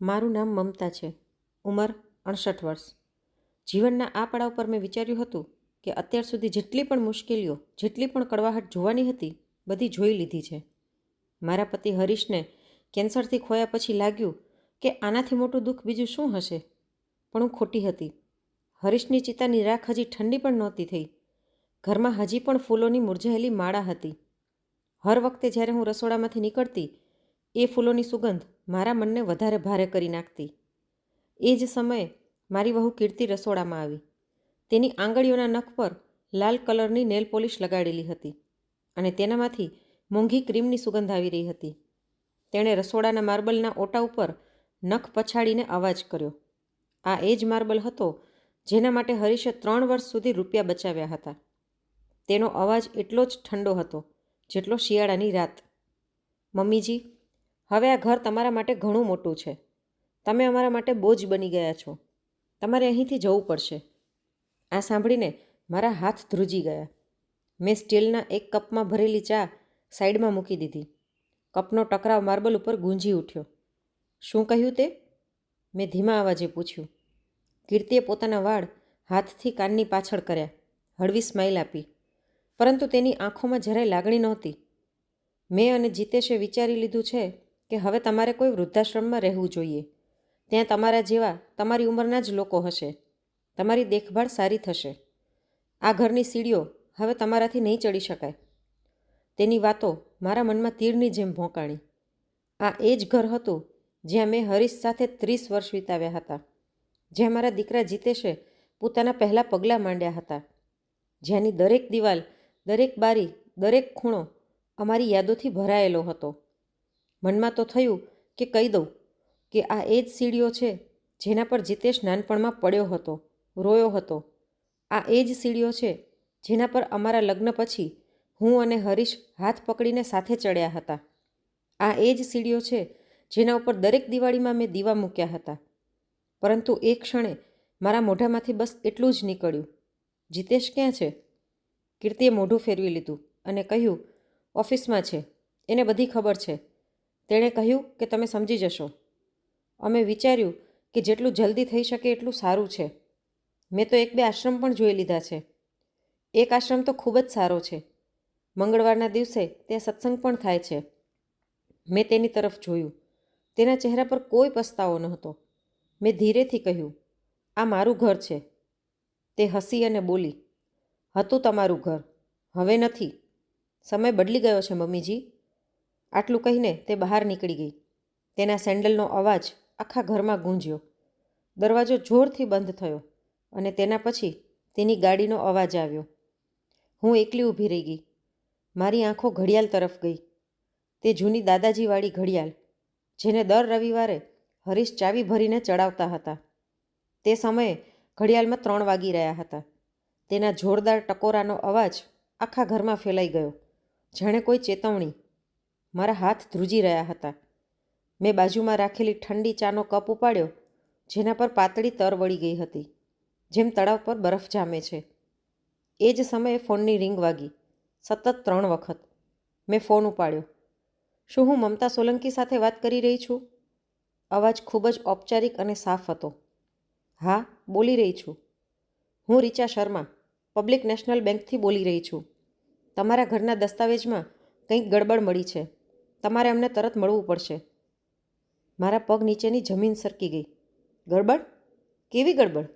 મારું નામ મમતા છે. ઉંમર 68 વર્ષ. જીવનના આ પડાવ પર મેં વિચાર્યું હતું કે અત્યાર સુધી જેટલી પણ મુશ્કેલીઓ, જેટલી પણ કડવાહટ જોવાની હતી, બધી જોઈ લીધી છે. મારા પતિ હરીશને કેન્સરથી ખોયા પછી લાગ્યું કે આનાથી મોટું દુઃખ બીજું શું હશે, પણ હું ખોટી હતી. હરીશની ચિતાની રાખ હજી ઠંડી પણ નહોતી થઈ. ઘરમાં હજી પણ ફૂલોની મુરઝાયેલી માળા હતી. હર વખતે જ્યારે હું રસોડામાંથી નીકળતી, એ ફૂલોની સુગંધ મારા મનને વધારે ભારે કરી નાખતી. એ જ સમયે મારી વહુ કીર્તિ રસોડામાં આવી. તેની આંગળીઓના નખ પર લાલ કલરની નેલ પોલિશ લગાડેલી હતી અને તેનામાંથી મોંઘી ક્રીમની સુગંધ આવી રહી હતી. તેણે રસોડાના માર્બલના ઓટા ઉપર નખ પછાડીને અવાજ કર્યો. આ એ જ માર્બલ હતો જેના માટે હરીશે 3 વર્ષ સુધી રૂપિયા બચાવ્યા હતા. તેનો અવાજ એટલો જ ઠંડો હતો જેટલો શિયાળાની રાત. મમ્મીજી, હવે આ ઘર તમારા માટે ઘણું મોટું છે. તમે અમારા માટે બોજ બની ગયા છો. તમારે અહીંથી જવું પડશે. આ સાંભળીને મારા હાથ ધ્રુજી ગયા. મેં સ્ટીલના એક કપમાં ભરેલી ચા સાઈડમાં મૂકી દીધી. કપનો ટકરાવ માર્બલ ઉપર ગૂંજી ઉઠ્યો. શું કહ્યું તે? મેં ધીમા અવાજે પૂછ્યું. કીર્તિએ પોતાના વાળ હાથથી કાનની પાછળ કર્યા, હળવી સ્માઇલ આપી, પરંતુ તેની આંખોમાં જરાય લાગણી નહોતી. મેં અને જીતેશે વિચારી લીધું છે કે હવે તમારે કોઈ વૃદ્ધાશ્રમમાં રહેવું જોઈએ. ત્યાં તમારા જેવા તમારી ઉંમરના જ લોકો હશે. તમારી દેખભાળ સારી થશે. આ ઘરની સીડીઓ હવે તમારાથી નહીં ચડી શકાય. તેની વાતો મારા મનમાં તીરની જેમ ભોંકાણી. આ એ જ ઘર હતું જ્યાં મેં હરીશ સાથે 30 વર્ષ વિતાવ્યા હતા. જ્યાં મારા દીકરા જીતેશે પોતાના પહેલાં પગલાં માંડ્યા હતા. જ્યાંની દરેક દિવાલ, દરેક બારી, દરેક ખૂણો અમારી યાદોથી ભરાયેલો હતો. મનમાં તો થયું કે કહી દઉં કે આ એ જ સીડીઓ છે જેના પર જીતેશ નાનપણમાં પડ્યો હતો, રોયો હતો. આ એ જ સીડીઓ છે જેના પર અમારા લગ્ન પછી હું અને હરીશ હાથ પકડીને સાથે ચડ્યા હતા. આ એ જ સીડીઓ છે જેના ઉપર દરેક દિવાળીમાં મેં દીવા મૂક્યા હતા. પરંતુ એ ક્ષણે મારા મોઢામાંથી બસ એટલું જ નીકળ્યું, જીતેશ ક્યાં છે? કીર્તિએ મોઢું ફેરવી લીધું અને કહ્યું, ઓફિસમાં છે, એને બધી ખબર છે. તેણે કહ્યું કે તમે સમજી જશો. અમે વિચાર્યું કે જેટલું જલ્દી થઈ શકે એટલું સારું છે. મેં તો 1-2 આશ્રમ પણ જોઈ લીધા છે. એક આશ્રમ તો ખૂબ જ સારો છે. મંગળવારના દિવસે ત્યાં સત્સંગ પણ થાય છે. મેં તેની તરફ જોયું. તેના ચહેરા પર કોઈ પસ્તાવો નહોતો. મેં ધીરેથી કહ્યું, આ મારું ઘર છે. તે હસી અને બોલી, હતું તમારું ઘર, હવે નથી. સમય બદલી ગયો છે મમ્મીજી. આટલું કહીને તે બહાર નીકળી ગઈ. તેના સેન્ડલનો અવાજ આખા ઘરમાં ગૂંજ્યો. દરવાજો જોરથી બંધ થયો અને તેના પછી તેની ગાડીનો અવાજ આવ્યો. હું એકલી ઊભી રહી ગઈ. મારી આંખો ઘડિયાળ તરફ ગઈ. તે જૂની દાદાજીવાળી ઘડિયાળ, જેને દર રવિવારે હરીશ ચાવી ભરીને ચડાવતા હતા. તે સમયે ઘડિયાળમાં 3 વાગી રહ્યા હતા. તેના જોરદાર ટકોરાનો અવાજ આખા ઘરમાં ફેલાઈ ગયો, જાણે કોઈ ચેતવણી. મારા હાથ ધ્રુજી રહ્યા હતા. મેં બાજુમાં રાખેલી ઠંડી ચાનો કપ ઉપાડ્યો, જેના પર પાતળી તર વળી ગઈ હતી, જેમ તળાવ પર બરફ જામે છે. એ જ સમયે ફોનની રિંગ વાગી, સતત 3 વખત. મેં ફોન ઉપાડ્યો. શું હું મમતા સોલંકી સાથે વાત કરી રહી છું? અવાજ ખૂબ જ ઔપચારિક અને સાફ હતો. હા, બોલી રહી છું. હું રીચા શર્મા, પબ્લિક નેશનલ બેંકથી બોલી રહી છું. તમારા ઘરના દસ્તાવેજમાં કંઈક ગડબડ મળી છે. તમારે અમને તરત મળવું પડશે. મારા પગ નીચેની જમીન સરકી ગઈ. ગડબડ? કેવી ગડબડ?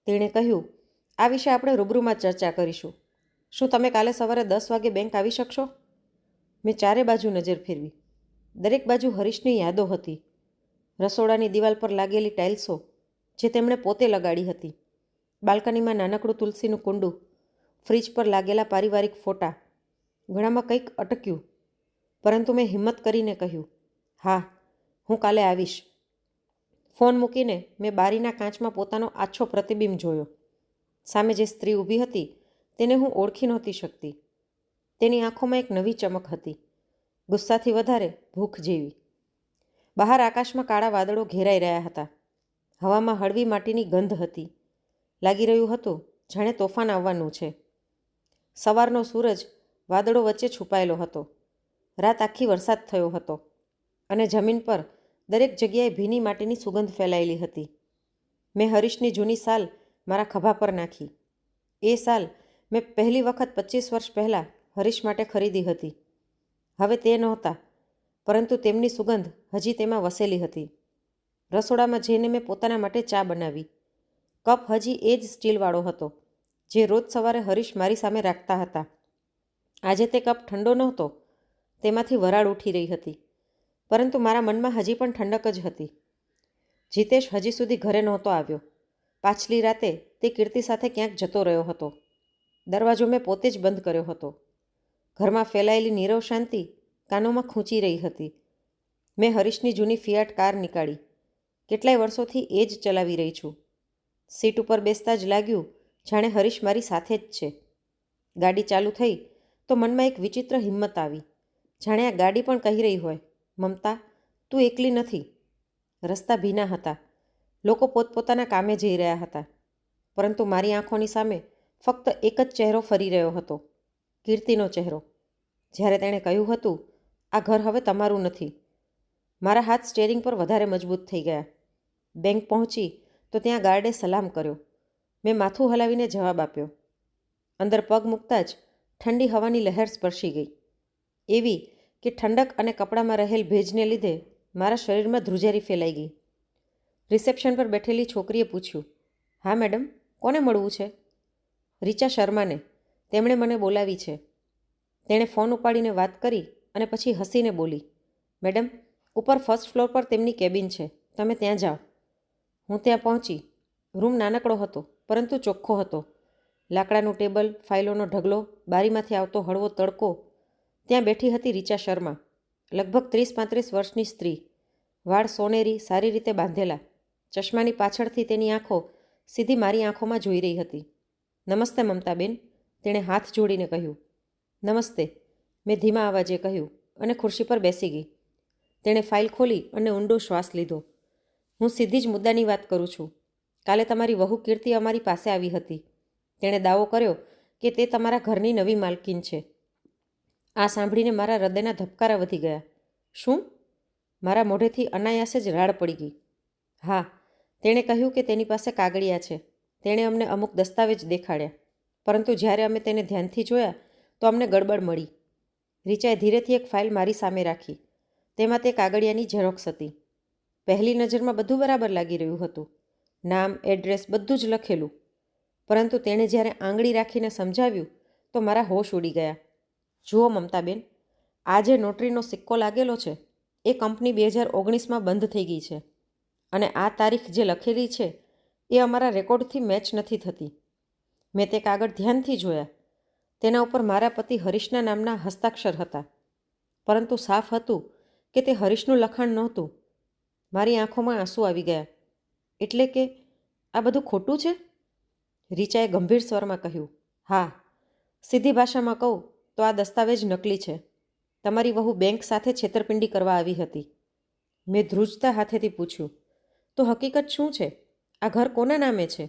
તેણે કહ્યું, આ વિશે આપણે રૂબરૂમાં ચર્ચા કરીશું. શું તમે કાલે સવારે 10 વાગે બેંક આવી શકશો? મેં ચારે બાજુ નજર ફેરવી. દરેક બાજુ હરીશની યાદો હતી. રસોડાની દિવાલ પર લાગેલી ટાઇલ્સો, જે તેમણે પોતે લગાડી હતી. બાલ્કનીમાં નાનકડું તુલસીનું કુંડું. ફ્રીજ પર લાગેલા પારિવારિક ફોટા. ગળામાં કંઈક અટક્યું, પરંતુ મેં હિંમત કરીને કહ્યું, હા, હું કાલે આવીશ. ફોન મૂકીને મેં બારીના કાચમાં પોતાનો આછો પ્રતિબિંબ જોયો. સામે જે સ્ત્રી ઊભી હતી તેને હું ઓળખી નહોતી શકતી. તેની આંખોમાં એક નવી ચમક હતી, ગુસ્સાથી વધારે ભૂખ જેવી. બહાર આકાશમાં કાળા વાદળો ઘેરાઈ રહ્યા હતા. હવામાં હળવી માટીની ગંધ હતી. લાગી રહ્યું હતું જાણે તોફાન આવવાનું છે. સવારનો સૂરજ વાદળો વચ્ચે છુપાયેલો હતો. રાત આખી વરસાદ થયો હતો અને જમીન પર દરેક જગ્યાએ ભીની માટીની સુગંધ ફેલાયેલી હતી. મેં હરીશની જૂની સાલ મારા ખભા પર નાખી. એ સાલ મેં પહેલી વખત 25 વર્ષ પહેલાં હરીશ માટે ખરીદી હતી. હવે તે નહોતા, પરંતુ તેમની સુગંધ હજી તેમાં વસેલી હતી. રસોડામાં જઈને મેં પોતાના માટે ચા બનાવી. કપ હજી એ જ સ્ટીલવાળો હતો, જે રોજ સવારે હરીશ મારી સામે રાખતા હતા. આજે તે કપ ઠંડો નહોતો, તેમાંથી વરાળ ઉઠી રહી હતી, પરંતુ મારા મનમાં હજી પણ ઠંડક જ હતી. જીતેશ હજી સુધી ઘરે નહોતો આવ્યો. પાછલી રાતે તે કીર્તિ સાથે ક્યાંક જતો રહ્યો હતો. દરવાજો મેં પોતે જ બંધ કર્યો હતો. ઘરમાં ફેલાયેલી નીરવ શાંતિ કાનોમાં ખૂંચી રહી હતી. મેં હરીશની જૂની ફિયાટ કાર નીકાળી. કેટલાય વર્ષોથી એ જ ચલાવી રહી છું. સીટ ઉપર બેસતા જ લાગ્યું જાણે હરીશ મારી સાથે જ છે. ગાડી ચાલુ થઈ તો મનમાં એક વિચિત્ર હિંમત આવી, જાણે આ ગાડી પણ કહી રહી હોય, મમતા, તું એકલી નથી. રસ્તા ભીના હતા. લોકો પોતપોતાના કામે જઈ રહ્યા હતા, પરંતુ મારી આંખોની સામે ફક્ત એક જ ચહેરો ફરી રહ્યો હતો, કીર્તિનો ચહેરો. જ્યારે તેણે કહ્યું હતું, આ ઘર હવે તમારું નથી, મારા હાથ સ્ટેરિંગ પર વધારે મજબૂત થઈ ગયા. બેંક પહોંચી તો ત્યાં ગાર્ડે સલામ કર્યો. મેં માથું હલાવીને જવાબ આપ્યો. અંદર પગ મૂકતા જ ઠંડી હવાની લહેર સ્પર્શી ગઈ, એવી કે ઠંડક અને કપડામાં રહેલ ભેજને લીધે મારા શરીરમાં ધ્રુજારી ફેલાઈ ગઈ. રિસેપ્શન પર બેઠેલી છોકરીએ પૂછ્યું, હા મેડમ, કોને મળવું છે? રીચા શર્માને. તેમણે મને બોલાવી છે. તેણે ફોન ઉપાડીને વાત કરી અને પછી હસીને બોલી, મેડમ, ઉપર ફર્સ્ટ ફ્લોર પર તેમની કેબિન છે, તમે ત્યાં જાઓ. હું ત્યાં પહોંચી. રૂમ નાનકડો હતો, પરંતુ ચોખ્ખો હતો. લાકડાનું ટેબલ, ફાઇલોનો ઢગલો, બારીમાંથી આવતો હળવો તડકો. ત્યાં બેઠી હતી રીચા શર્મા, લગભગ 30-35 વર્ષની સ્ત્રી. વાળ સોનેરી, સારી રીતે બાંધેલા. ચશ્માની પાછળથી તેની આંખો સીધી મારી આંખોમાં જોઈ રહી હતી. નમસ્તે મમતાબેન, તેણે હાથ જોડીને કહ્યું. નમસ્તે, મેં ધીમા અવાજે કહ્યું અને ખુરશી પર બેસી ગઈ. તેણે ફાઇલ ખોલી અને ઊંડો શ્વાસ લીધો. હું સીધી જ મુદ્દાની વાત કરું છું. કાલે તમારી વહુ કીર્તિ અમારી પાસે આવી હતી. તેણે દાવો કર્યો કે તે તમારા ઘરની નવી માલકીન છે. આ સાંભળીને મારા હૃદયના ધબકારા વધી ગયા. શું? મારા મોઢેથી અનાયાસે જ રાડ પડી ગઈ. હા, તેણે કહ્યું કે તેની પાસે કાગળિયા છે. તેણે અમને અમુક દસ્તાવેજ દેખાડ્યા, પરંતુ જ્યારે અમે તેને ધ્યાનથી જોયા તો અમને ગડબડ મળી. રીચાએ ધીરેથી એક ફાઇલ મારી સામે રાખી. તેમાં તે કાગળિયાની ઝેરોક્ષ હતી. પહેલી નજરમાં બધું બરાબર લાગી રહ્યું હતું, નામ, એડ્રેસ બધું જ લખેલું. પરંતુ તેણે જ્યારે આંગળી રાખીને સમજાવ્યું તો મારા હોશ ઉડી ગયા. જુઓ મમતાબેન, આ જે નોટરીનો સિક્કો લાગેલો છે એ કંપની 2019માં બંધ થઈ ગઈ છે, અને આ તારીખ જે લખેલી છે એ અમારા રેકોર્ડથી મેચ નથી થતી. મેં તે કાગળ ધ્યાનથી જોયા. તેના ઉપર મારા પતિ હરીશના નામના હસ્તાક્ષર હતા, પરંતુ સાફ હતું કે તે હરીશનું લખાણ નહોતું. મારી આંખોમાં આંસુ આવી ગયા. એટલે કે આ બધું ખોટું છે? રીચાએ ગંભીર સ્વરમાં કહ્યું, હા. સીધી ભાષામાં કહું તો આ દસ્તાવેજ નકલી છે. તમારી વહુ બેંક સાથે છેતરપિંડી કરવા આવી હતી. મેં ધ્રુજતા હાથેથી પૂછ્યું, તો હકીકત શું છે? આ ઘર કોના નામે છે?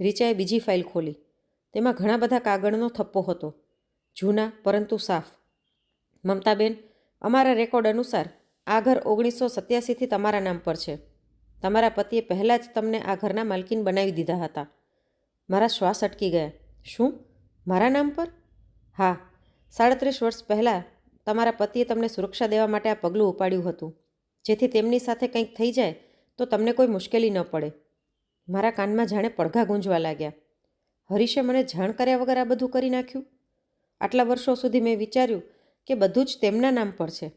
રીચાએ બીજી ફાઇલ ખોલી. તેમાં ઘણા બધા કાગળનો થપ્પો હતો, જૂના પરંતુ સાફ. મમતાબેન, અમારા રેકોર્ડ અનુસાર આ ઘર 1987થી તમારા નામ પર છે. તમારા પતિએ પહેલાં જ તમને આ ઘરના માલકીન બનાવી દીધા હતા. મારા શ્વાસ અટકી ગયા. શું? મારા નામ પર? હા. 37 વર્ષ પહેલાં તમારા પતિએ તમને સુરક્ષા દેવા માટે આ પગલું ઉપાડ્યું હતું, જેથી તેમની સાથે કંઈક થઈ જાય તો તમને કોઈ મુશ્કેલી ન પડે. મારા કાનમાં જાણે પડઘા ગુંજવા લાગ્યા. હરીશે મને જાણ કર્યા વગર આ બધું કરી નાખ્યું? આટલા વર્ષો સુધી મેં વિચાર્યું કે બધું જ તેમના નામ પર છે,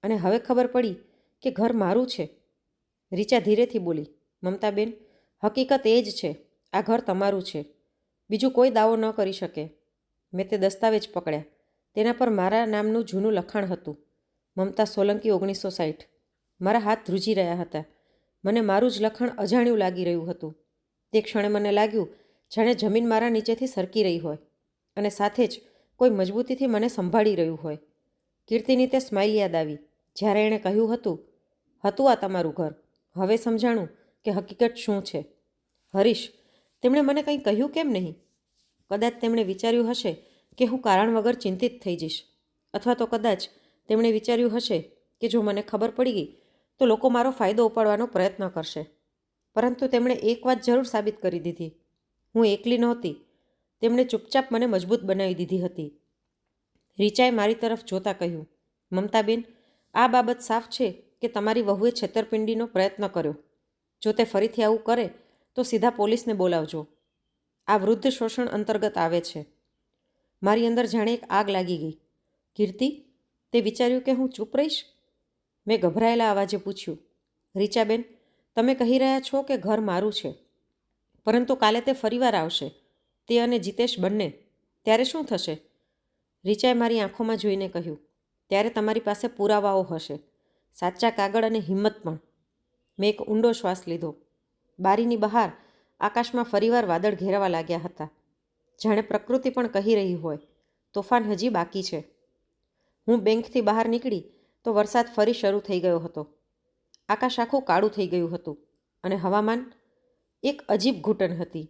અને હવે ખબર પડી કે ઘર મારું છે. રીચા ધીરેથી બોલી, મમતાબેન, હકીકત એ જ છે, આ ઘર તમારું છે. બીજું કોઈ દાવો ન કરી શકે. મેં તે દસ્તાવેજ પકડ્યા. તેના પર મારા નામનું જૂનું લખાણ હતું, મમતા સોલંકી 1960. મારા હાથ ધ્રુજી રહ્યા હતા. મને મારું જ લખાણ અજાણ્યું લાગી રહ્યું હતું. તે ક્ષણે મને લાગ્યું જાણે જમીન મારા નીચેથી સરકી રહી હોય, અને સાથે જ કોઈ મજબૂતીથી મને સંભાળી રહ્યું હોય. કીર્તિની તે સ્માઇલ યાદ આવી જ્યારે એણે કહ્યું હતું આ તમારું ઘર. હવે સમજાણું કે હકીકત શું છે. હરીશ, તેમણે મને કંઈ કહ્યું કેમ નહીં? કદાચ તેમણે વિચાર્યું હશે કે હું કારણ વગર ચિંતિત થઈ જઈશ, અથવા તો કદાચ તેમણે વિચાર્યું હશે કે જો મને ખબર પડી ગઈ તો લોકો મારો ફાયદો ઉપાડવાનો પ્રયત્ન કરશે. પરંતુ તેમણે એક વાત જરૂર સાબિત કરી દીધી. હું એકલી નહોતી. તેમણે ચૂપચાપ મને મજબૂત બનાવી દીધી હતી. રીચાએ મારી તરફ જોતાં કહ્યું, મમતાબેન, આ બાબત સાફ છે કે તમારી વહુએ છેતરપિંડીનો પ્રયત્ન કર્યો. જો તે ફરીથી આવું કરે તો સીધા પોલીસને બોલાવજો. આ વૃદ્ધ શોષણ અંતર્ગત આવે છે. મારી અંદર જાણે એક આગ લાગી ગઈ. કીર્તિ, તે વિચાર્યું કે હું ચૂપ રહીશ? મેં ગભરાયેલા અવાજે પૂછ્યું. રીચાબેન, તમે કહી રહ્યા છો કે ઘર મારું છે, પરંતુ કાલે તે ફરીવાર આવશે, તે અને જીતેશ બંને. ત્યારે શું થશે? રીચાએ મારી આંખોમાં જોઈને કહ્યું, ત્યારે તમારી પાસે પુરાવાઓ હશે, સાચા કાગળ અને હિંમત પણ. મેં એક ઊંડો શ્વાસ લીધો. બારીની બહાર આકાશમાં ફરીવાર વાદળ ઘેરવા લાગ્યા હતા. જાણે પ્રકૃતિ પણ કહી રહી હોય, તોફાન હજી બાકી છે. હું બેંકથી બહાર નીકળી તો વરસાદ ફરી શરૂ થઈ ગયો હતો. આકાશ આખું કાળું થઈ ગયું હતું અને હવામાન એક અજીબ ઘૂંટણ હતી.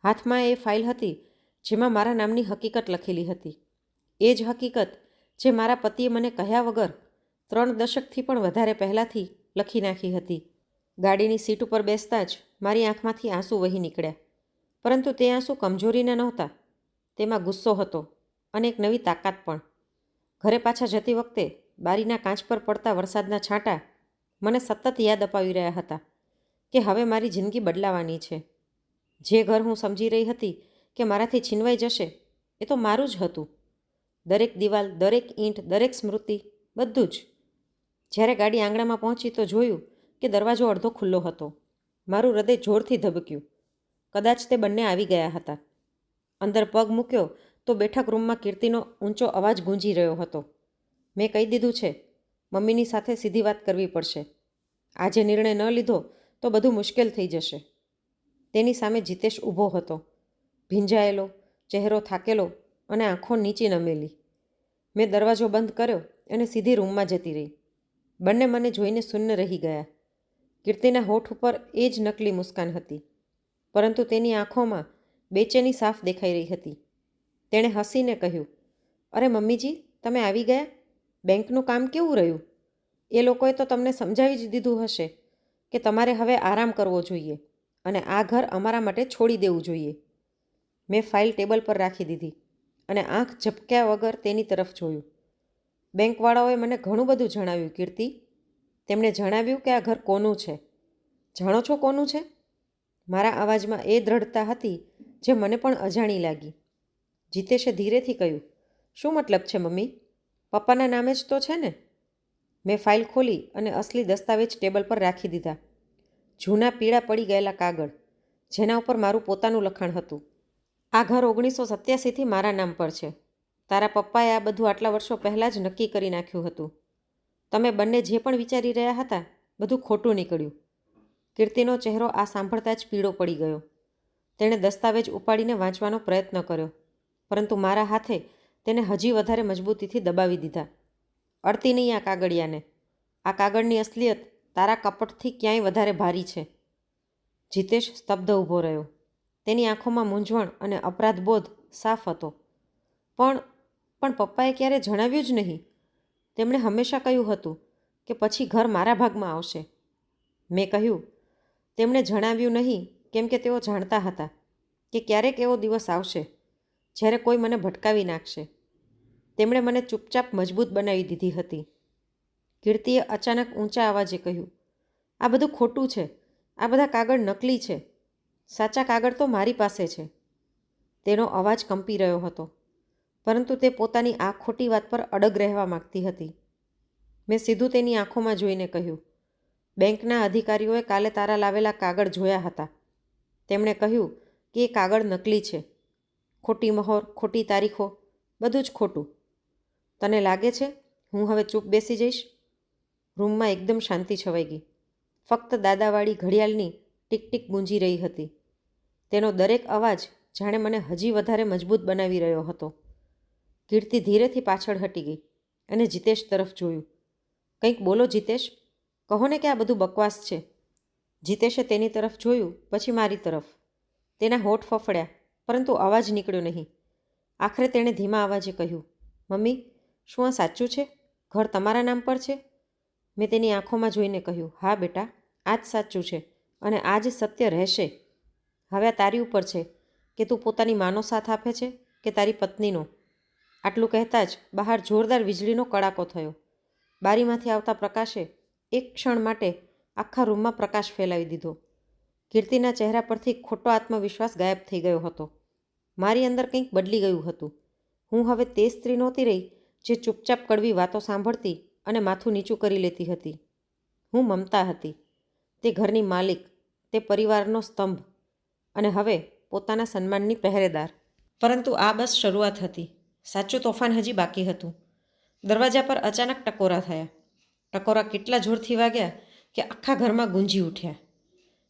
હાથમાં એ ફાઇલ હતી જેમાં મારા નામની હકીકત લખેલી હતી. એ જ હકીકત જે મારા પતિએ મને કહ્યા વગર 3 દશકથી પણ વધારે પહેલાંથી લખી નાખી હતી. ગાડીની સીટ ઉપર બેસતા જ મારી આંખમાંથી આંસુ વહી નીકળ્યા. પરંતુ તે આંસુ કમજોરીના નહોતા. તેમાં ગુસ્સો હતો અને એક નવી તાકાત પણ. ઘરે પાછા જતી વખતે બારીના કાચ પર પડતા વરસાદના છાંટા મને સતત યાદ અપાવી રહ્યા હતા કે હવે મારી જિંદગી બદલાવાની છે. જે ઘર હું સમજી રહી હતી કે મારાથી છીનવાઈ જશે, એ તો મારું જ હતું. દરેક દિવાલ, દરેક ઈંટ, દરેક સ્મૃતિ, બધું જ. જ્યારે ગાડી આંગણામાં પહોંચી તો જોયું કે દરવાજો અડધો ખુલ્લો હતો. મારું હૃદય જોરથી ધબક્યું. કદાચ તે બંને આવી ગયા હતા. અંદર પગ મૂક્યો તો બેઠક રૂમમાં કીર્તિનો ઊંચો અવાજ ગૂંજી રહ્યો હતો. મેં કહી દીધું છે, મમ્મીની સાથે સીધી વાત કરવી પડશે. આજે નિર્ણય ન લીધો તો બધું મુશ્કેલ થઈ જશે. તેની સામે જીતેશ ઊભો હતો, ભીંજાયેલો, ચહેરો થાકેલો અને આંખો નીચી નમેલી. મેં દરવાજો બંધ કર્યો અને સીધી રૂમમાં જતી રહી. બંને મને જોઈને શૂન્ય રહી ગયા. કીર્તિના હોઠ ઉપર એ જ નકલી મુસ્કાન હતી, પરંતુ તેની આંખોમાં બેચેની સાફ દેખાઈ રહી હતી. તેણે હસીને કહ્યું, અરે મમ્મીજી, તમે આવી ગયા? બેંકનું કામ કેવું રહ્યું? એ લોકોએ તો તમને સમજાવી જ દીધું હશે કે તમારે હવે આરામ કરવો જોઈએ અને આ ઘર અમારા માટે છોડી દેવું જોઈએ. મેં ફાઇલ ટેબલ પર રાખી દીધી અને આંખ ઝપક્યા વગર તેની તરફ જોયું. બેંકવાળાઓએ મને ઘણું બધું જણાવ્યું કીર્તિ. તેમણે જણાવ્યું કે આ ઘર કોનું છે. જાણો છો કોનું છે? મારા અવાજમાં એ દ્રઢતા હતી જે મને પણ અજાણી લાગી. જીતેશે ધીરેથી કહ્યું, શું મતલબ છે મમ્મી? પપ્પાના નામે જ તો છે ને? મેં ફાઇલ ખોલી અને અસલી દસ્તાવેજ ટેબલ પર રાખી દીધા. જૂના પીળા પડી ગયેલા કાગળ, જેના ઉપર મારું પોતાનું લખાણ હતું. આ ઘર 1987થી મારા નામ પર છે. તારા પપ્પાએ આ બધું આટલા વર્ષો પહેલાં જ નક્કી કરી નાખ્યું હતું. તમે બંને જે પણ વિચારી રહ્યા હતા, બધું ખોટું નીકળ્યું. કીર્તિનો ચહેરો આ સાંભળતા જ પીળો પડી ગયો. તેણે દસ્તાવેજ ઉપાડીને વાંચવાનો પ્રયત્ન કર્યો, પરંતુ મારા હાથે તેને હજી વધારે મજબૂતીથી દબાવી દીધા. અડતી નહીં આ કાગળિયાને. આ કાગળની અસલિયત તારા કપટથી ક્યાંય વધારે ભારી છે. જીતેશ સ્તબ્ધ ઊભો રહ્યો. તેની આંખોમાં મૂંઝવણ અને અપરાધબોધ સાફ હતો. પણ પપ્પાએ ક્યારે જણાવ્યું જ નહીં. તેમણે હંમેશા કહ્યું હતું કે પછી ઘર મારા ભાગમાં આવશે. મેં કહ્યું, તેમણે જણાવ્યું નહીં કેમ કે તેઓ જાણતા હતા કે ક્યારેક એવો દિવસ આવશે જ્યારે કોઈ મને ભટકાવી નાખશે. તેમણે મને ચૂપચાપ મજબૂત બનાવી દીધી હતી. કીર્તિએ અચાનક ઊંચા અવાજે કહ્યું, આ બધું ખોટું છે. આ બધા કાગળ નકલી છે. સાચા કાગળ તો મારી પાસે છે. તેનો અવાજ કંપી રહ્યો હતો, પરંતુ તે પોતાની આ ખોટી વાત પર અડગ રહેવા માગતી હતી. મેં સીધું તેની આંખોમાં જોઈને કહ્યું, બેંકના અધિકારીઓએ કાલે તારા લાવેલા કાગળ જોયા હતા. તેમણે કહ્યું કે એ કાગળ નકલી છે. ખોટી મહોર, ખોટી તારીખો, બધું જ ખોટું. તને લાગે છે હું હવે ચૂપ બેસી જઈશ? રૂમમાં એકદમ શાંતિ છવાઈ ગઈ. ફક્ત દાદાવાળી ઘડિયાળની ટીક ટીક ગુંજી રહી હતી. તેનો દરેક અવાજ જાણે મને હજી વધારે મજબૂત બનાવી રહ્યો હતો. કીર્તિ ધીરેથી પાછળ હટી ગઈ અને જીતેશ તરફ જોયું. કંઈક બોલો જીતેશ, કહો ને કે આ બધું બકવાસ છે. જીતેશે તેની તરફ જોયું, પછી મારી તરફ. તેના હોઠ ફફડ્યા, પરંતુ અવાજ નીકળ્યો નહીં. આખરે તેણે ધીમા અવાજે કહ્યું, મમ્મી, શું આ સાચું છે? ઘર તમારા નામ પર છે? મેં તેની આંખોમાં જોઈને કહ્યું, હા બેટા, આ જ સાચું છે અને આ જ સત્ય રહેશે. હવે આ તારી ઉપર છે કે તું પોતાની માનો સાથ આપે છે કે તારી પત્નીનો. આટલું કહેતા જ બહાર જોરદાર વીજળીનો કડાકો થયો. બારીમાંથી આવતા પ્રકાશે એક ક્ષણ માટે આખા રૂમમાં પ્રકાશ ફેલાવી દીધો. કીર્તિના ચહેરા પરથી ખોટો આત્મવિશ્વાસ ગાયબ થઈ ગયો હતો. મારી અંદર કંઈક બદલી ગયું હતું. હું હવે તે સ્ત્રી નહોતી રહી જે ચૂપચાપ કડવી વાતો સાંભળતી અને માથું નીચું કરી લેતી હતી. હું મમતા હતી, તે ઘરની માલિક, તે પરિવારનો સ્તંભ અને હવે પોતાના સન્માનની પહેરેદાર. પરંતુ આ બસ શરૂઆત હતી. સાચું તોફાન હજી બાકી હતું. દરવાજા પર અચાનક ટકોરા થયા. ટકોરા કેટલા જોરથી વાગ્યા કે આખા ઘરમાં ગુંજી ઉઠ્યા.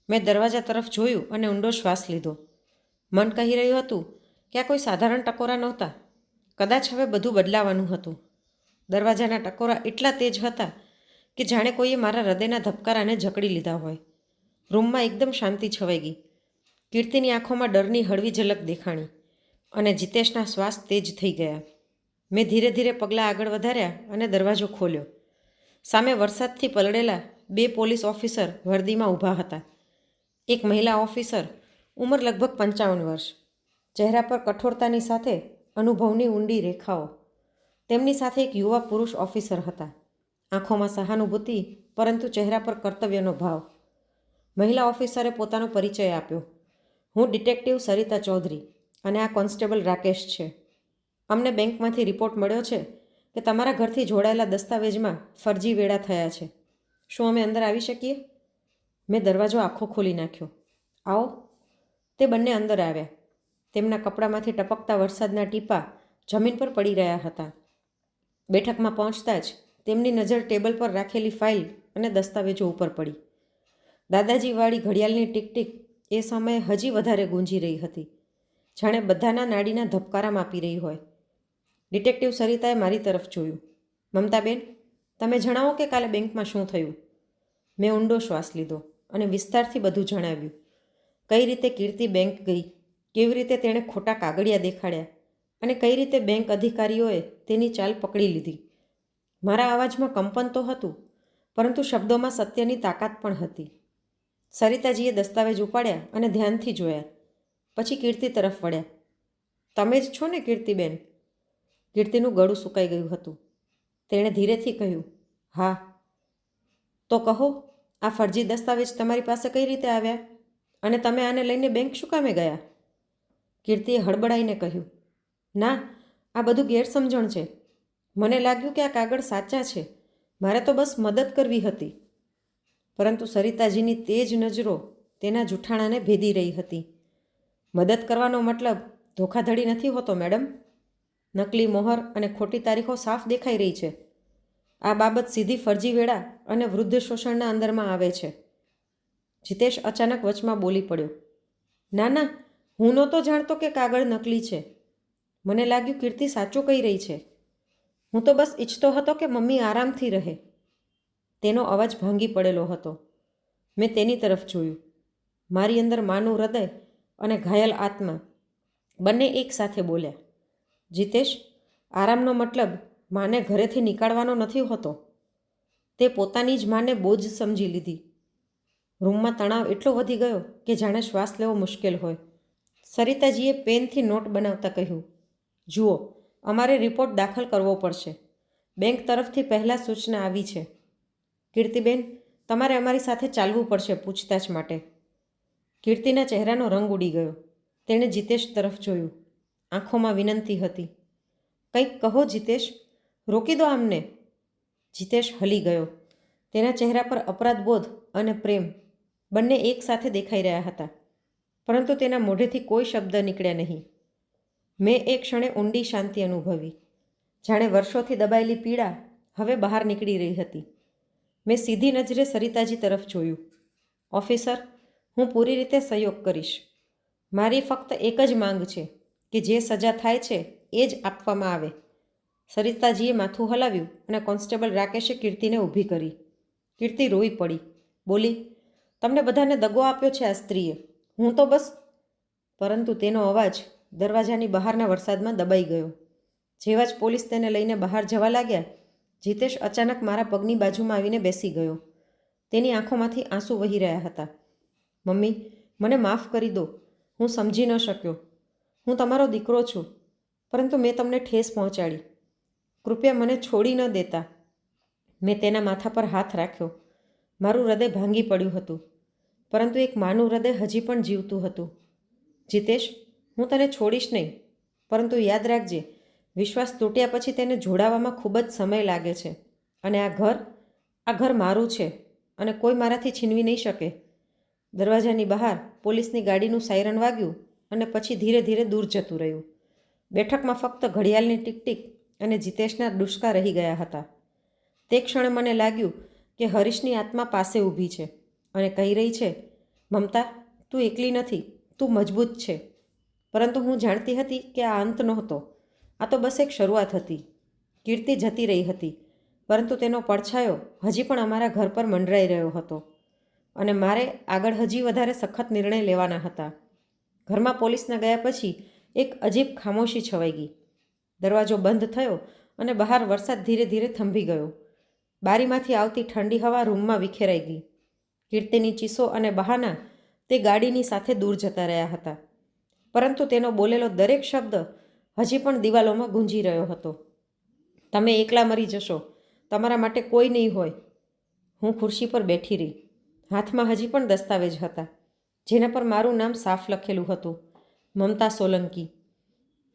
મેં દરવાજા તરફ જોયું અને ઊંડો શ્વાસ લીધો. મન કહી રહ્યું હતું કે આ કોઈ સાધારણ ટકોરા નહોતા. કદાચ હવે બધું બદલાવાનું હતું. દરવાજાના ટકોરા એટલા તેજ હતા કે જાણે કોઈએ મારા હૃદયના ધબકારાને જકડી લીધા હોય. રૂમમાં એકદમ શાંતિ છવાઈ ગઈ. કીર્તિની આંખોમાં ડરની હળવી ઝલક દેખાણી અને જીતેશના શ્વાસ તેજ થઈ ગયા. મેં ધીરે ધીરે પગલાં આગળ વધાર્યા અને દરવાજો ખોલ્યો. સામે વરસાદથી પલળેલા 2 પોલીસ ઓફિસર વર્દીમાં ઊભા હતા. એક મહિલા ઓફિસર, ઉંમર લગભગ 55 વર્ષ, ચહેરા પર કઠોરતાની સાથે અનુભવની ઊંડી રેખાઓ. તેમની સાથે એક યુવા પુરુષ ઓફિસર હતા. આંખોમાં સહાનુભૂતિ પરંતુ ચહેરા પર કર્તવ્યનો ભાવ. મહિલા ઓફિસરે પોતાનો પરિચય આપ્યો. હું ડિટેક્ટિવ સરિતા ચૌધરી અને આ કોન્સ્ટેબલ રાકેશ છે. અમને બેંકમાંથી રિપોર્ટ મળ્યો છે કે તમારા ઘરથી જોડાયેલા દસ્તાવેજમાં ફરજી વેળા થયા છે. શું અમે અંદર આવી શકીએ? મેં દરવાજો આખો ખોલી નાખ્યો. આવો. તે બંને અંદર આવ્યા. તેમના કપડામાંથી ટપકતા વરસાદના ટીપા જમીન પર પડી રહ્યા હતા. બેઠકમાં પહોંચતા જ તેમની નજર ટેબલ પર રાખેલી ફાઇલ અને દસ્તાવેજો ઉપર પડી. દાદાજીવાળી ઘડિયાળની ટીક-ટીક એ સમયે હજી વધારે ગુંજી રહી હતી, જાણે બધાના નાડીના ધબકારા માપી રહી હોય. ડિટેક્ટિવ સરિતાએ મારી તરફ જોયું. મમતાબેન, તમે જણાવો કે કાલે બેંકમાં શું થયું? મેં ઊંડો શ્વાસ લીધો અને વિસ્તારથી બધું જણાવ્યું. કઈ રીતે કીર્તિ બેંક ગઈ, કેવી રીતે તેણે ખોટા કાગળિયા દેખાડ્યા અને કઈ રીતે બેંક અધિકારીઓએ તેની ચાલ પકડી લીધી. મારા અવાજમાં કંપન તો હતું, પરંતુ શબ્દોમાં સત્યની તાકાત પણ હતી. સરિતાજીએ દસ્તાવેજ ઉપાડ્યા અને ધ્યાનથી જોયા. પછી કીર્તિ તરફ વળ્યા. તમે જ છો ને કીર્તિબેન? કીર્તિનું ગળું સુકાઈ ગયું હતું. તેણે ધીરેથી કહ્યું, હા. તો કહો, આ ફરજી દસ્તાવેજ તમારી પાસે કઈ રીતે આવ્યા અને તમે આને લઈને બેંક શું કામે ગયા? કીર્તિએ હળબડાઈને કહ્યું, ના, આ બધું ગેરસમજણ છે. મને લાગ્યું કે આ કાગળ સાચા છે. મારે તો બસ મદદ કરવી હતી. પરંતુ સરિતાજીની તેજ નજરો તેના જૂઠાણાને ભેદી રહી હતી. મદદ કરવાનો મતલબ ધોખાધડી નથી હોતો મેડમ. નકલી મોહર અને ખોટી તારીખો સાફ દેખાઈ રહી છે. આ બાબત સીધી ફરજી વેળા અને વૃદ્ધ શોષણના અંદરમાં આવે છે. જીતેશ અચાનક વચમાં બોલી પડ્યો, ના ના, હું નહોતો જાણતો કે કાગળ નકલી છે. મને લાગ્યું કીર્તિ સાચું કહી રહી છે. હું તો બસ ઈચ્છતો હતો કે મમ્મી આરામથી રહે. તેનો અવાજ ભાંગી પડેલો હતો. મેં તેની તરફ જોયું. મારી અંદર માનું હૃદય અને ઘાયલ આત્મા બંને એક સાથે બોલ્યા, જીતેશ, આરામનો મતલબ માને ઘરેથી નીકાળવાનો નથી હોતો. તે પોતાની જ માને બોજ સમજી લીધી. રૂમમાં તણાવ એટલો વધી ગયો કે જાણે શ્વાસ લેવો મુશ્કેલ હોય. સરિતાજીએ પેનથી નોટ બનાવતા કહ્યું, જુઓ, અમારે રિપોર્ટ દાખલ કરવો પડશે. બેંક તરફથી પહેલાં સૂચના આવી છે. કીર્તિબેન, તમારે અમારી સાથે ચાલવું પડશે પૂછતાછ માટે. કીર્તિના ચહેરાનો રંગ ઉડી ગયો. તેણે જીતેશ તરફ જોયું. આંખોમાં વિનંતી હતી. કંઈક કહો જીતેશ, રોકી દો આમને. જીતેશ હલી ગયો. તેના ચહેરા પર અપરાધબોધ અને પ્રેમ બંને એકસાથે દેખાઈ રહ્યા હતા, પરંતુ તેના મોઢેથી કોઈ શબ્દ નીકળ્યા નહીં. મેં એક ક્ષણે ઊંડી શાંતિ અનુભવી, જાણે વર્ષોથી દબાયેલી પીડા હવે બહાર નીકળી રહી હતી. મેં સીધી નજરે સરિતાજી તરફ જોયું. ઓફિસર, હું પૂરી રીતે સહયોગ કરીશ. મારી ફક્ત એક જ માંગ છે કે જે સજા થાય છે એ જ આપવામાં આવે. સરિતાજીએ માથું હલાવ્યું અને કોન્સ્ટેબલ રાકેશે કીર્તિને ઊભી કરી. કીર્તિ રોઈ પડી. બોલી, તમને બધાને દગો આપ્યો છે આ સ્ત્રીએ. હું તો બસ. પરંતુ તેનો અવાજ દરવાજાની બહારના વરસાદમાં દબાઈ ગયો. જેવા જ પોલીસ તેને લઈને બહાર જવા લાગ્યા, જીતેશ અચાનક મારા પગની બાજુમાં આવીને બેસી ગયો. તેની આંખોમાંથી આંસુ વહી રહ્યા હતા. મમ્મી, મને માફ કરી દો. હું સમજી ન શક્યો. હું તમારો દીકરો છું, પરંતુ મેં તમને ઠેસ પહોંચાડી. કૃપયા મને છોડી ન દેતા. મેં તેના માથા પર હાથ રાખ્યો. મારું હૃદય ભાંગી પડ્યું હતું, પરંતુ એક માનું હૃદય હજી પણ જીવતું હતું. જીતેશ, હું તને છોડીશ નહીં, પરંતુ યાદ રાખજે, વિશ્વાસ તૂટ્યા પછી તેને જોડાવામાં ખૂબ જ સમય લાગે છે. અને આ ઘર મારું છે અને કોઈ મારાથી છીનવી નહીં શકે. દરવાજાની બહાર પોલીસની ગાડીનું સાયરન વાગ્યું અને પછી ધીરે ધીરે દૂર જતું રહ્યું. બેઠકમાં ફક્ત ઘડિયાળની ટીક અને જીતેશના ડુસકા રહી ગયા હતા. તે ક્ષણે મને લાગ્યું કે હરીશની આત્મા પાસે ઊભી છે અને કહી રહી છે, મમતા, તું એકલી નથી, તું મજબૂત છે. પરંતુ હું જાણતી હતી કે આ અંત નહોતો. આ તો બસ એક શરૂઆત હતી. કીર્તિ જતી રહી હતી, પરંતુ તેનો પડછાયો હજી પણ અમારા ઘર પર મંડરાઈ રહ્યો હતો અને મારે આગળ હજી વધારે સખત નિર્ણય લેવાના હતા. ઘરમાં પોલીસના ગયા પછી એક અજીબ ખામોશી છવાઈ ગઈ. દરવાજો બંધ થયો અને બહાર વરસાદ ધીરે ધીરે થંભી ગયો. બારીમાંથી આવતી ઠંડી હવા રૂમમાં વિખેરાઈ ગઈ. કીર્તિની ચીસો અને બહાના તે ગાડીની સાથે દૂર જતા રહ્યા હતા, પરંતુ તેનો બોલેલો દરેક શબ્દ હજી પણ દિવાલોમાં ગુંજી રહ્યો હતો. તમે એકલા મરી જશો, તમારા માટે કોઈ નહીં હોય. હું ખુરશી પર બેઠી રહી. હાથમાં હજી પણ દસ્તાવેજ હતા, જેના પર મારું નામ સાફ લખેલું હતું, મમતા સોલંકી.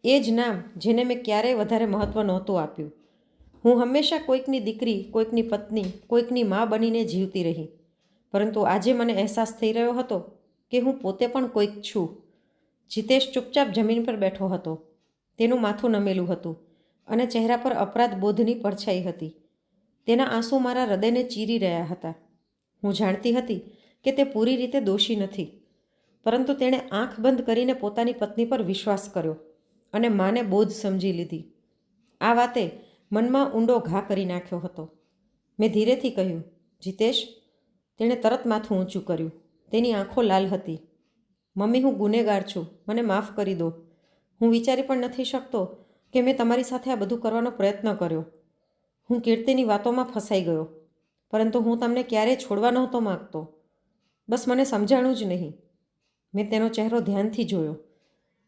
એ જ નામ જેને મેં ક્યારેય વધારે મહત્ત્વ નહોતું આપ્યું. હું હંમેશા કોઈકની દીકરી, કોઈકની પત્ની, કોઈકની મા બનીને જીવતી રહી, પરંતુ આજે મને અહેસાસ થઈ રહ્યો હતો કે હું પોતે પણ કોઈક છું. જીતેશ ચૂપચાપ જમીન પર બેઠો હતો. તેનું માથું નમેલું હતું અને ચહેરા પર અપરાધ બોધની પડછાઈ હતી. તેના આંસુ મારા હૃદયને ચીરી રહ્યા હતા. હું જાણતી હતી કે તે પૂરી રીતે દોષી નથી, પરંતુ તેણે આંખ બંધ કરીને પોતાની પત્ની પર વિશ્વાસ કર્યો અને માને બોધ સમજી લીધી. આ વાતે મનમાં ઊંડો ઘા કરી નાખ્યો હતો. મેં ધીરેથી કહ્યું, જીતેશ. તેણે તરત માથું ઊંચું કર્યું. તેની આંખો લાલ હતી. મમ્મી, હું ગુનેગાર છું, મને માફ કરી દો. હું વિચારી પણ નથી શકતો કે મેં તમારી સાથે આ બધું કરવાનો પ્રયત્ન કર્યો. હું કીર્તિની વાતોમાં ફસાઈ ગયો, પરંતુ હું તમને ક્યારેય છોડવા નહોતો માગતો. બસ મને સમજાણું જ નહીં. મેં તેનો ચહેરો ધ્યાનથી જોયો.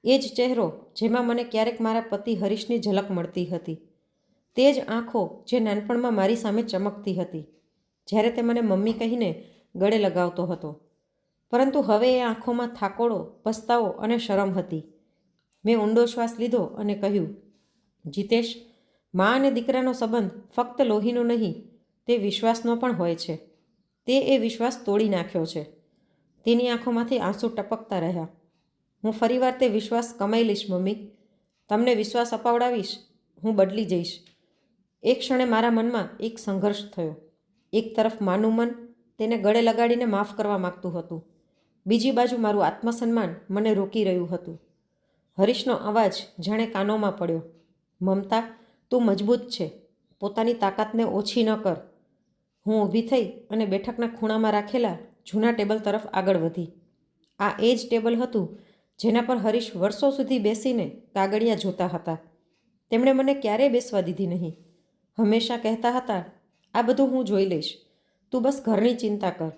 એ જ ચહેરો જેમાં મને ક્યારેક મારા પતિ હરીશની ઝલક મળતી હતી. તે જ આંખો જે નાનપણમાં મારી સામે ચમકતી હતી જ્યારે તે મને મમ્મી કહીને ગળે લગાવતો હતો. પરંતુ હવે એ આંખોમાં થાકોડો, પસ્તાવો અને શરમ હતી. મેં ઊંડો શ્વાસ લીધો અને કહ્યું, જીતેશ, મા અને દીકરાનો સંબંધ ફક્ત લોહીનો નહીં, તે વિશ્વાસનો પણ હોય છે. તે એ વિશ્વાસ તોડી નાખ્યો છે. તેની આંખોમાંથી આંસુ ટપકતા રહ્યા. હું ફરીવાર તે વિશ્વાસ કમાઈ લઈશ મમ્મી. તમને વિશ્વાસ અપાવડાવીશ. હું બદલી જઈશ. એક ક્ષણે મારા મનમાં એક સંઘર્ષ થયો. એક તરફ માનું મન તેને ગળે લગાડીને માફ કરવા માગતું હતું. બીજી બાજુ મારું આત્મસન્માન મને રોકી રહ્યું હતું. હરીશનો અવાજ જાણે કાનોમાં પડ્યો, મમતા, તું મજબૂત છે. પોતાની તાકાતને ઓછી ન કર. હું ઊભી થઈ અને બેઠકના ખૂણામાં રાખેલા જૂના ટેબલ તરફ આગળ વધી. આ એ જ ટેબલ હતું જેના પર હરીશ વર્ષો સુધી બેસીને કાગળિયા જોતા હતા. તેમણે મને ક્યારેય બેસવા દીધી નહીં. હંમેશા કહેતા હતા, આ બધું હું જોઈ લઈશ, તું બસ ઘરની ચિંતા કર.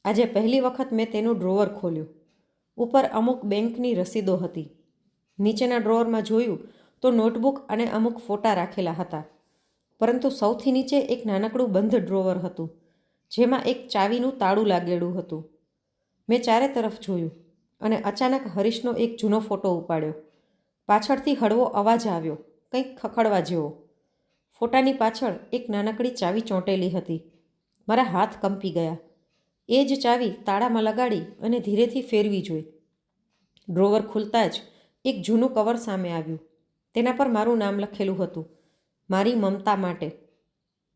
આજે પહેલી વખત મેં તેનું ડ્રોવર ખોલ્યું. ઉપર અમુક બેંકની રસીદો હતી. નીચેના ડ્રોવરમાં જોયું તો નોટબુક અને અમુક ફોટા રાખેલા હતા, પરંતુ સૌથી નીચે એક નાનકડું બંધ ડ્રોવર હતું જેમાં એક ચાવીનું તાળું લાગેલું હતું. મેં ચારે તરફ જોયું અને અચાનક હરીશનો એક જૂનો ફોટો ઉપાડ્યો. પાછળથી હળવો અવાજ આવ્યો, કંઈક ખખડવા જેવો. ફોટાની પાછળ એક નાનકડી ચાવી ચોંટેલી હતી. મારા હાથ કંપી ગયા. એ જ ચાવી તાળામાં લગાડી અને ધીરેથી ફેરવી જોઈ. ડ્રોવર ખુલતા જ એક જૂનું કવર સામે આવ્યું. તેના પર મારું નામ લખેલું હતું, મારી મમતા માટે.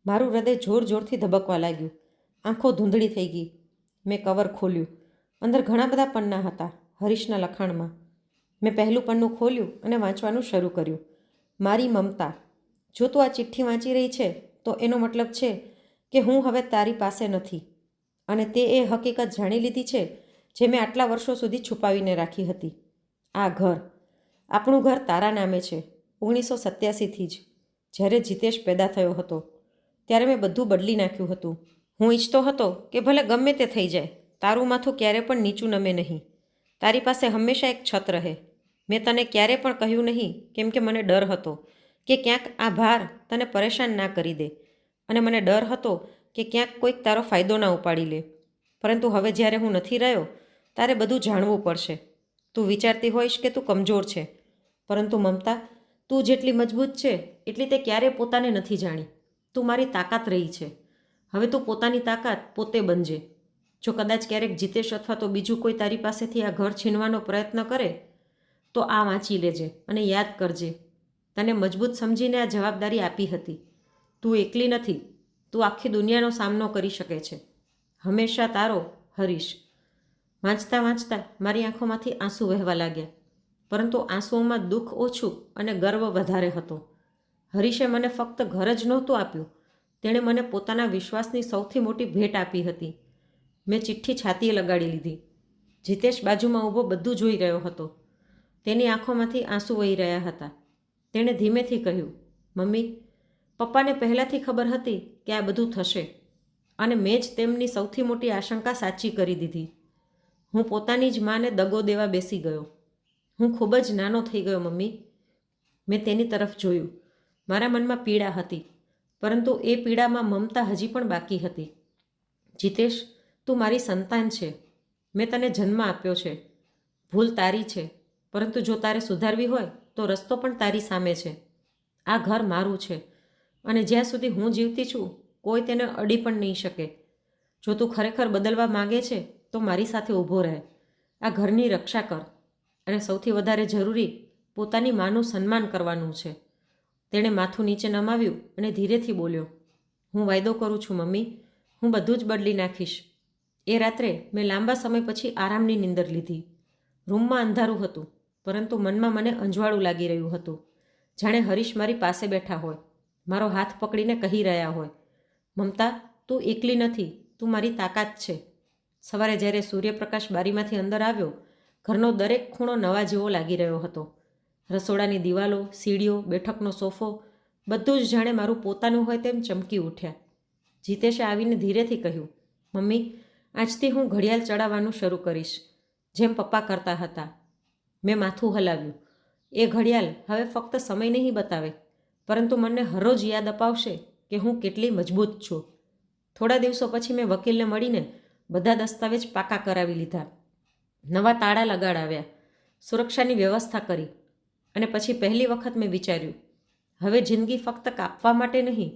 મારું હૃદય જોર જોરથી ધબકવા લાગ્યું. આંખો ધૂંધળી થઈ ગઈ. મેં કવર ખોલ્યું. અંદર ઘણા બધા પન્ના હતા, હરીશના લખાણમાં. મેં પહેલું પન્નું ખોલ્યું અને વાંચવાનું શરૂ કર્યું. મારી મમતા, જો તું આ ચિઠ્ઠી વાંચી રહી છે તો એનો મતલબ છે કે હું હવે તારી પાસે નથી અને તે એ હકીકત જાણી લીધી છે જે મેં આટલા વર્ષો સુધી છુપાવીને રાખી હતી. આ ઘર, આપણું ઘર તારા નામે છે. 1987થી જ, જ્યારે જીતેશ પેદા થયો હતો. ત્યારે મેં બધું બદલી નાખ્યું હતું. હું ઈચ્છતો હતો કે ભલે ગમે તે થઈ જાય, તારું માથું ક્યારે પણ નીચું નમે નહીં. તારી પાસે હંમેશા એક છત રહે. મેં તને ક્યારે પણ કહ્યું નહીં, કેમ કે મને ડર હતો કે ક્યાંક આ ભાર તને પરેશાન ના કરી દે, અને મને ડર હતો કે ક્યાંક કોઈક તારો ફાયદો ના ઉપાડી લે. પરંતુ હવે જ્યારે હું નથી રહ્યો, તારે બધું જાણવું પડશે. તું વિચારતી હોઈશ કે તું કમજોર છે, પરંતુ મમતા, તું જેટલી મજબૂત છે એટલી તે ક્યારેય પોતાને નથી જાણી. તું મારી તાકાત રહી છે. હવે તું પોતાની તાકાત પોતે બનજે. જો કદાચ ક્યારેક જીતેશ અથવા તો બીજું કોઈ તારી પાસેથી આ ઘર છીનવાનો પ્રયત્ન કરે, તો આ વાંચી લેજે અને યાદ કરજે, તને મજબૂત સમજીને આ જવાબદારી આપી હતી. તું એકલી નથી. તું આખી દુનિયાનો સામનો કરી શકે છે. હંમેશા તારો, હરીશ. વાંચતા વાંચતા મારી આંખોમાંથી આંસુ વહેવા લાગ્યા, પરંતુ આંસુઓમાં દુઃખ ઓછું અને ગર્વ વધારે હતો. હરીશે મને ફક્ત ઘર જ નહોતું આપ્યું, તેણે મને પોતાના વિશ્વાસની સૌથી મોટી ભેટ આપી હતી. મેં ચિઠ્ઠી છાતીએ લગાડી લીધી. જીતેશ બાજુમાં ઊભો બધું જોઈ રહ્યો હતો. તેની આંખોમાંથી આંસુ વહી રહ્યા હતા. તેણે ધીમેથી કહ્યું, મમ્મી, પપ્પાને પહેલાંથી ખબર હતી કે આ બધું થશે, અને મેં જ તેમની સૌથી મોટી આશંકા સાચી કરી દીધી. હું પોતાની જ માને દગો દેવા બેસી ગયો. હું ખૂબ જ નાનો થઈ ગયો મમ્મી. મેં તેની તરફ જોયું. મારા મનમાં પીડા હતી, પરંતુ એ પીડામાં મમતા હજી પણ બાકી હતી. જીતેશ, તું મારી સંતાન છે. મેં તને જન્મ આપ્યો છે. ભૂલ તારી છે, પરંતુ જો તારે સુધારવી હોય તો રસ્તો પણ તારી સામે છે. આ ઘર મારું છે, અને જ્યાં સુધી હું જીવતી છું, કોઈ તેને અડી પણ નહીં શકે. જો તું ખરેખર બદલવા માંગે છે તો મારી સાથે ઊભો રહે. આ ઘરની રક્ષા કર, અને સૌથી વધારે જરૂરી પોતાની માનું સન્માન કરવાનું છે. તેણે માથું નીચે નમાવ્યું અને ધીરેથી બોલ્યો, હું વાયદો કરું છું મમ્મી, હું બધું જ બદલી નાખીશ. એ રાત્રે મેં લાંબા સમય પછી આરામની નીંદર લીધી. રૂમમાં અંધારું હતું, પરંતુ મનમાં મને અંજવાળું લાગી રહ્યું હતું, જાણે હરીશ મારી પાસે બેઠા હોય, મારો હાથ પકડીને કહી રહ્યા હોય, મમતા, તું એકલી નથી, તું મારી તાકાત છે. સવારે જ્યારે સૂર્યપ્રકાશ બારીમાંથી અંદર આવ્યો, ઘરનો દરેક ખૂણો નવા જેવો લાગી રહ્યો હતો. રસોડાની દિવાલો, સીડીઓ, બેઠકનો સોફો, બધું જ જાણે મારું પોતાનું હોય તેમ ચમકી ઉઠ્યા. જીતેશે આવીને ધીરેથી કહ્યું, મમ્મી, આજથી હું ઘડિયાળ ચડાવવાનું શરૂ કરીશ, જેમ પપ્પા કરતા હતા. મેં માથું હલાવ્યું. એ ઘડિયાળ હવે ફક્ત સમય નહીં બતાવે, પરંતુ મને હરરોજ યાદ અપાવશે કે હું કેટલી મજબૂત છું. થોડા દિવસો પછી મેં વકીલને મળીને બધા દસ્તાવેજ પાકા કરાવી લીધા, નવા તાળા લગાડાવ્યા, સુરક્ષાની વ્યવસ્થા કરી, અને પછી પહેલી વખત મેં વિચાર્યું, હવે જિંદગી ફક્ત કાપવા માટે નહીં,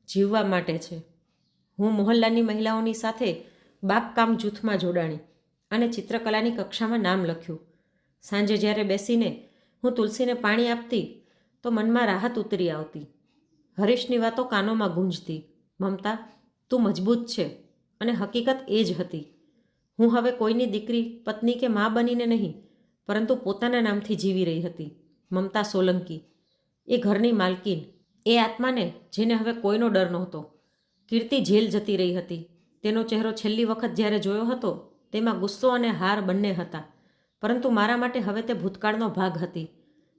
જીવવા માટે છે. હું મોહલ્લાની મહિલાઓની સાથે બાગકામ જૂથમાં જોડાણી અને ચિત્રકલાની કક્ષામાં નામ લખ્યું. સાંજે જ્યારે બેસીને હું તુલસીને પાણી આપતી તો મનમાં રાહત ઉતરી આવતી. હરીશની વાતો કાનોમાં ગૂંજતી, મમતા, તું મજબૂત છે. અને હકીકત એ જ હતી. હું હવે કોઈની દીકરી, પત્ની કે મા બનીને નહીં, પરંતુ પોતાના નામથી જીવી રહી હતી. મમતા સોલંકી, એ ઘરની માલકીન, એ આત્માને જેને હવે કોઈનો ડર નહોતો. કીર્તિ જેલ જતી રહી હતી. તેનો ચહેરો છેલ્લી વખત જ્યારે જોયો હતો તેમાં ગુસ્સો અને હાર બંને હતા, પરંતુ મારા માટે હવે તે ભૂતકાળનો ભાગ હતી.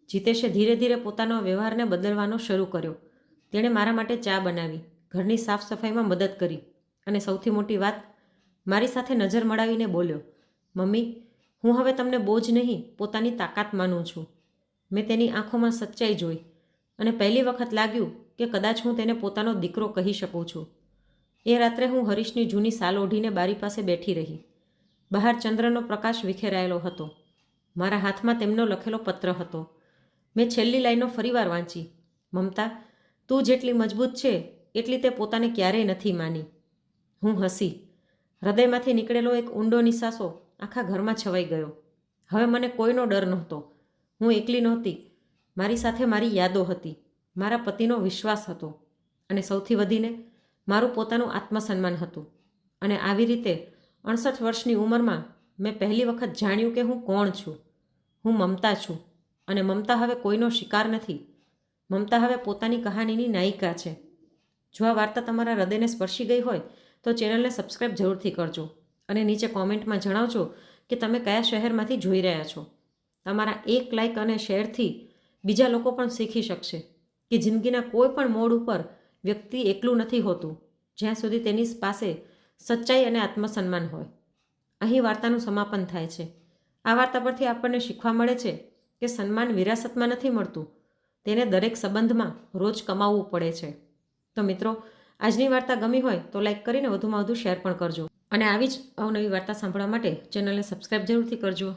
જીતેશે ધીરે ધીરે પોતાનો વ્યવહારને બદલવાનો શરૂ કર્યો. તેણે મારા માટે ચા બનાવી, ઘરની સાફ સફાઈમાં મદદ કરી, અને સૌથી મોટી વાત, મારી સાથે નજર મળાવીને બોલ્યો, મમ્મી, હું હવે તમને બોજ નહીં, પોતાની તાકાત માનું છું. મેં તેની આંખોમાં સચ્ચાઈ જોઈ, અને પહેલી વખત લાગ્યું કે કદાચ હું તેને પોતાનો દીકરો કહી શકું છું. એ રાત્રે હું હરીશની જૂની સાલ ઓઢીને બારી પાસે બેઠી રહી. બહાર ચંદ્રનો પ્રકાશ વિખેરાયેલો હતો. મારા હાથમાં તેમનો લખેલો પત્ર હતો. મેં છેલ્લી લાઈનો ફરીવાર વાંચી, મમતા, તું જેટલી મજબૂત છે એટલી તે પોતાને ક્યારેય નથી માની. હું હસી. હૃદયમાંથી નીકળેલો એક ઊંડો નિસાસો આખા ઘરમાં છવાઈ ગયો. હવે મને કોઈનો ડર નહોતો. હું એકલી નહોતી. મારી સાથે મારી યાદો હતી, મારા પતિનો વિશ્વાસ હતો, અને સૌથી વધીને મારું પોતાનું આત્મસન્માન હતું. અને આવી રીતે 68 વર્ષની ઉંમરમાં મેં પહેલી વખત જાણ્યું કે હું કોણ છું. હું મમતા છું, અને મમતા હવે કોઈનો શિકાર નથી. મમતા હવે પોતાની કહાનીની નાયિકા છે. જો આ વાર્તા તમારા હૃદયને સ્પર્શી ગઈ હોય તો ચેનલને સબસ્ક્રાઈબ જરૂરથી કરજો, અને નીચે કોમેન્ટમાં જણાવજો કે તમે કયા શહેરમાંથી જોઈ રહ્યા છો. તમારા એક લાઇક અને શેરથી બીજા લોકો પણ શીખી શકશે કે જિંદગીના કોઈ પણ મોડ ઉપર વ્યક્તિ એકલું નથી હોતું જ્યાં સુધી તેની પાસે સચ્ચાઈ અને આત્મસન્માન હોય. અહીં વાર્તાનું સમાપન થાય છે. આ વાર્તા પરથી આપણને શીખવા મળે છે કે સન્માન વિરાસતમાં નથી મળતું, તેને દરેક સંબંધમાં રોજ કમાવવું પડે છે. તો મિત્રો, આજની વાર્તા ગમી હોય તો લાઈક કરીને વધુમાં વધુ શેર પણ કરજો અને આવી જ અવનવી વાર્તા સાંભળવા માટે ચેનલને સબસ્ક્રાઈબ જરૂરથી કરજો.